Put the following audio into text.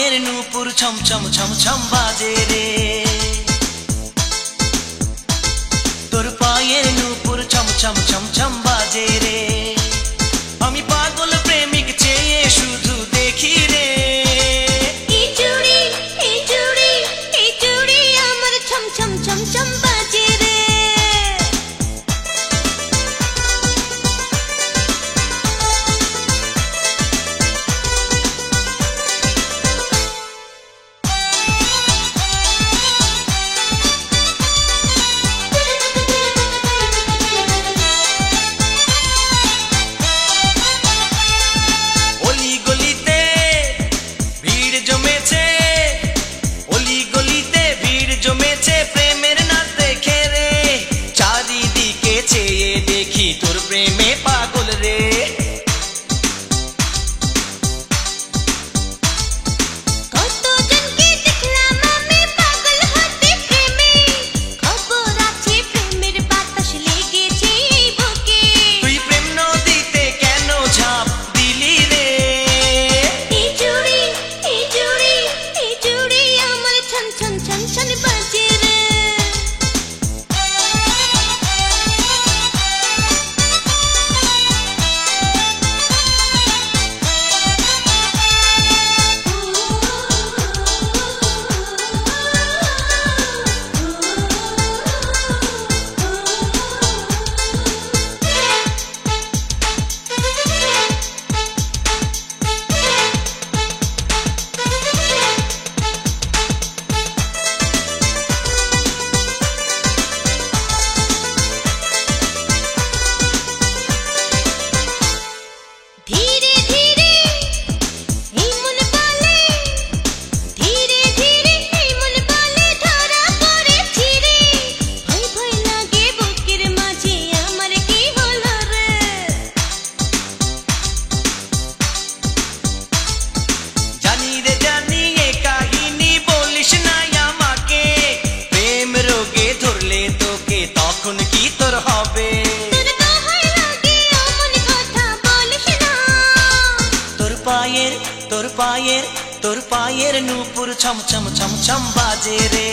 পায়ের নূপুর ছম ছম ছম ছম বাজে রে, তোর পায়ের নূপুর ছম ছম ছম ছম বাজে রে। আমি পাগল প্রেমিক চেয়ে শুধু দেখি রে, এই চুড়ি এই চুড়ি এই চুড়ি আমার ছম ছম ছম ছম বাজে রে। প্রেমের নাচ দেখে রে, চারিদিকে চেয়ে দেখি তোর প্রেমে পাগল রে। কতজনকে দেখলাম আমি পাগল হতে প্রেমে, খবর আছে প্রেমের বাতাস লেগেছে এই বুকে। তুই প্রেম নদীতে কেন ঝাঁপ দিলি রে, এই চুড়ি এই চুড়ি এই চুড়ি আমার ছন ছন ছন ছন বাজে রে। ধীরে ধীরে এই মন বলে, ধীরে ধীরে এই মন বলে ধরা পড়েছি রে। ভয় ভয় লাগে বুকের মাঝে আমার কি হলো রে। জানি রে জানি এ কাহিনী বলিস না আমাকে, প্রেম রোগে ধরলে তোকে তখন কি তোর হবে। তোর দোহাই লাগে অমন কথা বলিস না। তোর পায়ের তোর পায়ের তোর পায়ের নূপুর ছম ছম ছম ছম বাজে রে।